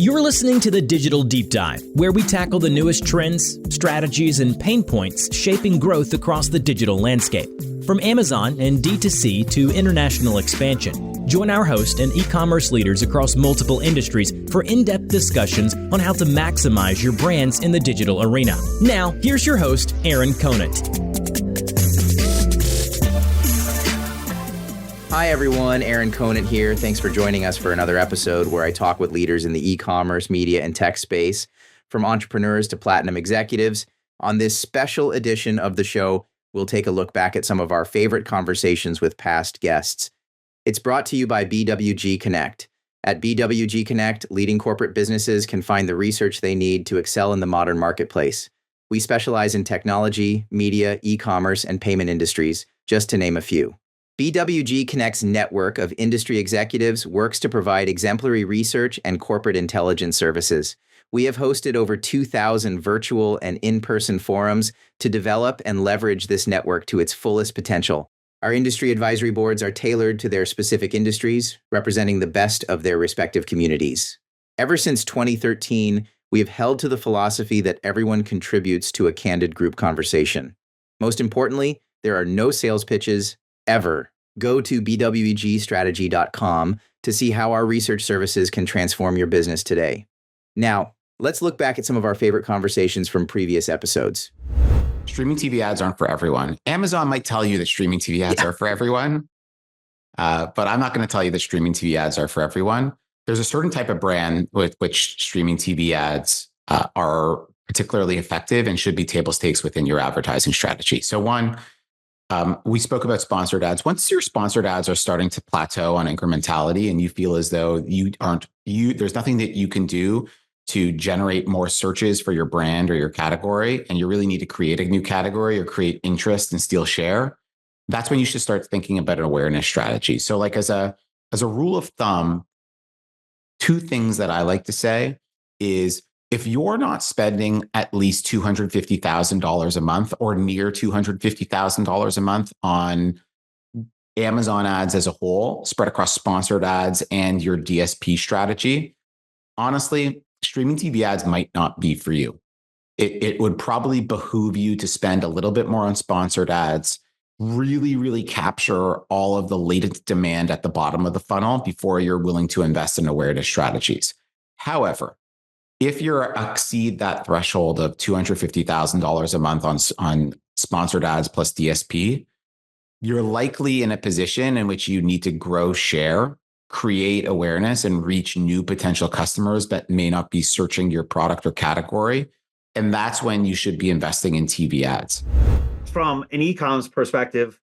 You're listening to the Digital Deep Dive, where we tackle the newest trends, strategies, and pain points shaping growth across the digital landscape. From Amazon and D2C to international expansion, join our host and e-commerce leaders across multiple industries for in-depth discussions on how to maximize your brands in the digital arena. Now, here's your host, Aaron Conant. Hi everyone, Aaron Conant here. Thanks for joining us for another episode where I talk with leaders in the e-commerce, media, and tech space, from entrepreneurs to platinum executives. On this special edition of the show, we'll take a look back at some of our favorite conversations with past guests. It's brought to you by BWG Connect. At BWG Connect, leading corporate businesses can find the research they need to excel in the modern marketplace. We specialize in technology, media, e-commerce, and payment industries, just to name a few. BWG Connect's network of industry executives works to provide exemplary research and corporate intelligence services. We have hosted over 2,000 virtual and in-person forums to develop and leverage this network to its fullest potential. Our industry advisory boards are tailored to their specific industries, representing the best of their respective communities. Ever since 2013, we have held to the philosophy that everyone contributes to a candid group conversation. Most importantly, there are no sales pitches, ever. Go to bwgstrategy.com to see how our research services can transform your business today. Now, let's look back at some of our favorite conversations from previous episodes. Streaming TV ads aren't for everyone. Amazon might tell you that streaming TV ads are for everyone, but I'm not going to tell you that streaming TV ads are for everyone. There's a certain type of brand with which streaming TV ads are particularly effective and should be table stakes within your advertising strategy. So one, we spoke about sponsored ads. Once your sponsored ads are starting to plateau on incrementality and you feel as though there's nothing that you can do to generate more searches for your brand or your category, and you really need to create a new category or create interest and steal share, that's when you should start thinking about an awareness strategy. So like as a rule of thumb, two things that I like to say is, if you're not spending at least $250,000 a month or near $250,000 a month on Amazon ads as a whole, spread across sponsored ads and your DSP strategy, honestly, streaming TV ads might not be for you. It would probably behoove you to spend a little bit more on sponsored ads, really, really capture all of the latent demand at the bottom of the funnel before you're willing to invest in awareness strategies. However, if you exceed that threshold of $250,000 a month on sponsored ads plus DSP, you're likely in a position in which you need to grow share, create awareness, and reach new potential customers that may not be searching your product or category. And that's when you should be investing in TV ads. From an e-commerce perspective,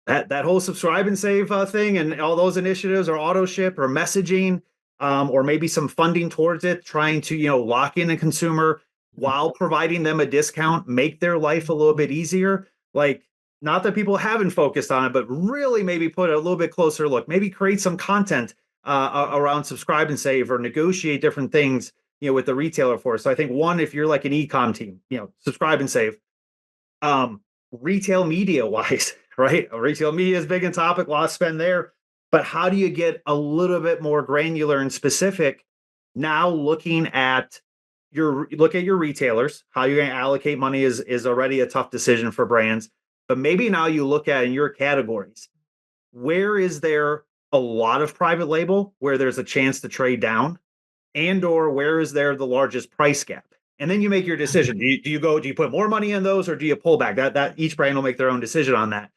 that whole subscribe and save thing and all those initiatives, or auto ship or messaging, or maybe some funding towards it, trying to, lock in a consumer while providing them a discount, make their life a little bit easier. Like, not that people haven't focused on it, but really maybe put a little bit closer look, maybe create some content around subscribe and save, or negotiate different things, with the retailer for us. So I think one, if you're like an e-com team, subscribe and save. Retail media wise, right? Retail media is big in topic, a lot of spend there. But how do you get a little bit more granular and specific? Now looking at your retailers, how you're going to allocate money is already a tough decision for brands. But maybe now you look at in your categories, where is there a lot of private label where there's a chance to trade down, and or where is there the largest price gap? And then you make your decision. Do you put more money in those, or do you pull back? That each brand will make their own decision on that.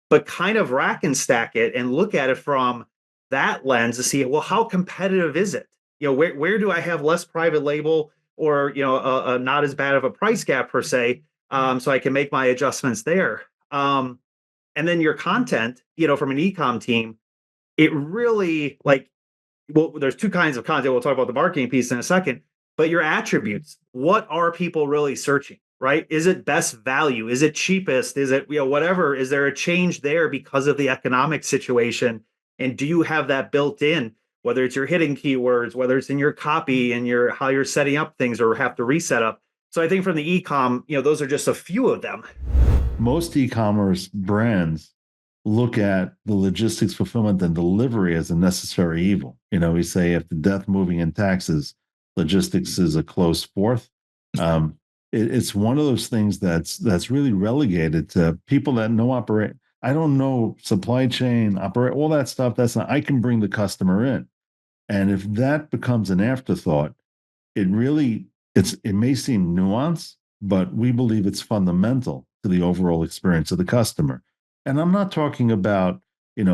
But kind of rack and stack it and look at it from that lens to see, well, how competitive is it? Where do I have less private label, or, not as bad of a price gap per se, so I can make my adjustments there. And then your content, from an e-com team, it really there's two kinds of content. We'll talk about the marketing piece in a second, but your attributes, what are people really searching? Right? Is it best value? Is it cheapest? Is it, whatever? Is there a change there because of the economic situation? And do you have that built in, whether it's your hidden keywords, whether it's in your copy and how you're setting up things or have to reset up? So I think from the e-com, those are just a few of them. Most e-commerce brands look at the logistics, fulfillment, and delivery as a necessary evil. We say if the death, moving, and taxes logistics is a close fourth. It's one of those things that's really relegated to people that know operate. I don't know supply chain, operate, all that stuff. That's not, I can bring the customer in. And if that becomes an afterthought, it may seem nuanced, but we believe it's fundamental to the overall experience of the customer. And I'm not talking about,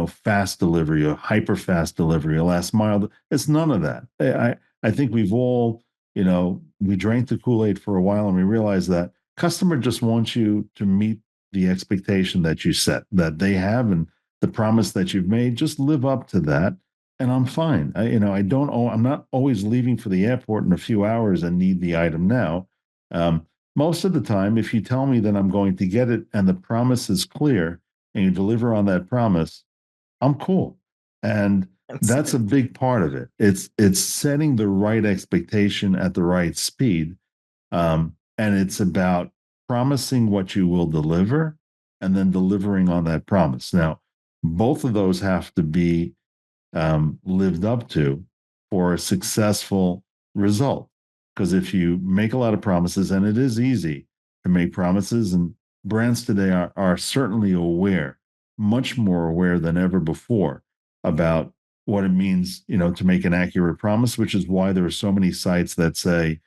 fast delivery or hyper fast delivery or last mile. It's none of that. I think we've all, we drank the Kool-Aid for a while and we realized that customer just wants you to meet the expectation that you set, that they have, and the promise that you've made. Just live up to that, and I'm fine. I'm not always leaving for the airport in a few hours and need the item now. Most of the time, if you tell me that I'm going to get it and the promise is clear and you deliver on that promise, I'm cool. And that's a big part of it. It's setting the right expectation at the right speed. And it's about promising what you will deliver and then delivering on that promise. Now, both of those have to be lived up to for a successful result. Because if you make a lot of promises, and it is easy to make promises, and brands today are certainly aware, much more aware than ever before, about what it means, to make an accurate promise, which is why there are so many sites that say,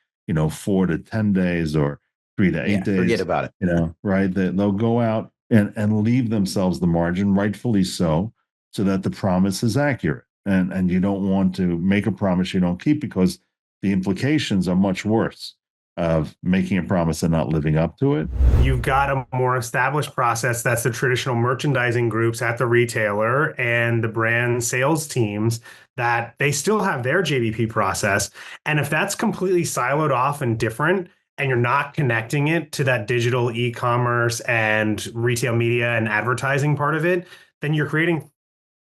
4 to 10 days or 3 to 8 days. Forget about it. Right? They'll go out and leave themselves the margin, rightfully so that the promise is accurate. And you don't want to make a promise you don't keep, because the implications are much worse of making a promise and not living up to it. You've got a more established process. That's the traditional merchandising groups at the retailer and the brand sales teams, that they still have their JBP process. And if that's completely siloed off and different, and you're not connecting it to that digital e-commerce and retail media and advertising part of it, then you're creating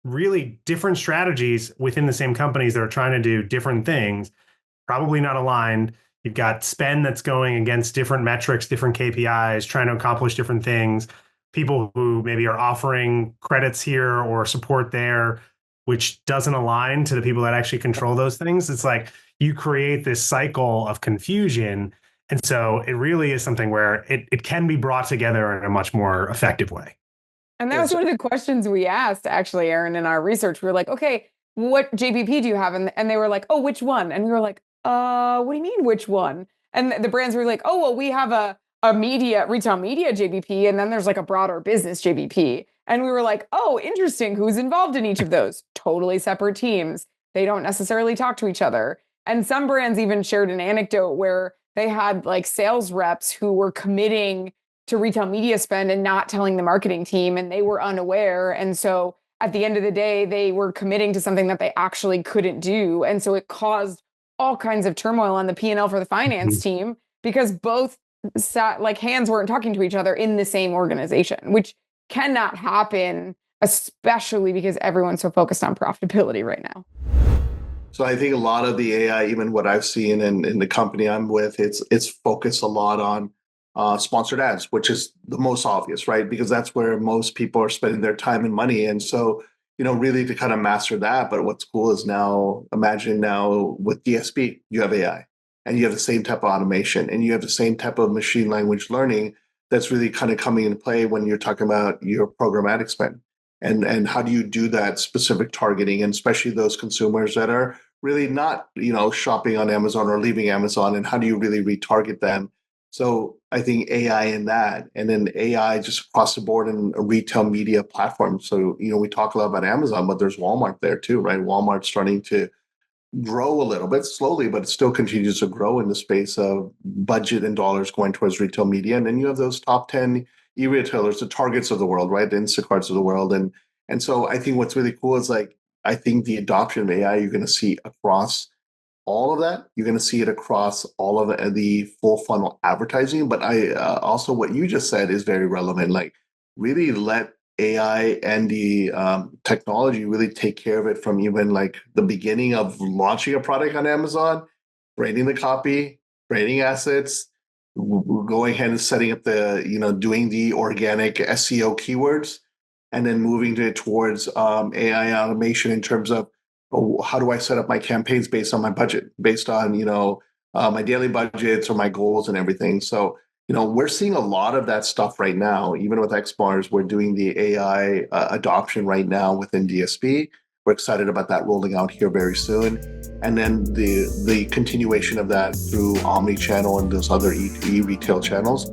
really different strategies within the same companies that are trying to do different things, probably not aligned. You've got spend that's going against different metrics, different KPIs, trying to accomplish different things. People who maybe are offering credits here or support there, which doesn't align to the people that actually control those things. It's like you create this cycle of confusion. And so it really is something where it can be brought together in a much more effective way. And that was one of the questions we asked, actually, Aaron, in our research. We were like, okay, what JBP do you have? And they were like, oh, which one? And we were like, what do you mean, which one? And the brands were like, oh, well, we have a retail media JBP, and then there's like a broader business JBP. And we were like, oh, interesting. Who's involved in each of those? Totally separate teams. They don't necessarily talk to each other. And some brands even shared an anecdote where they had like sales reps who were committing to retail media spend and not telling the marketing team, and they were unaware. And so at the end of the day, they were committing to something that they actually couldn't do. And so it caused all kinds of turmoil on the P&L for the finance team, because both hands weren't talking to each other in the same organization, which cannot happen, especially because everyone's so focused on profitability right now. So I think a lot of the AI, even what I've seen in the company I'm with, it's focused a lot on sponsored ads, which is the most obvious, right? Because that's where most people are spending their time and money. And so, really to kind of master that. But what's cool is now, imagine now with DSP, you have AI and you have the same type of automation and you have the same type of machine language learning that's really kind of coming into play when you're talking about your programmatic spend. And how do you do that specific targeting, and especially those consumers that are really not, shopping on Amazon or leaving Amazon, and how do you really retarget them? So I think AI in that, and then AI just across the board in a retail media platform. So, we talk a lot about Amazon, but there's Walmart there too, right? Walmart's starting to grow a little bit slowly, but it still continues to grow in the space of budget and dollars going towards retail media. And then you have those top 10 e-retailers, the Targets of the world, right? The Instacarts of the world. And so I think what's really cool is I think the adoption of AI, you're going to see across all of that. You're going to see it across all of the full funnel advertising. But I also, what you just said is very relevant. Really let AI and the technology really take care of it from even the beginning of launching a product on Amazon, creating the copy, creating assets, going ahead and setting up doing the organic SEO keywords, and then moving towards AI automation in terms of how do I set up my campaigns based on my budget, based on, my daily budgets or my goals and everything. So, we're seeing a lot of that stuff right now. Even with XBars, we're doing the AI adoption right now within DSP. We're excited about that rolling out here very soon. And then the continuation of that through omni-channel and those other e-retail channels.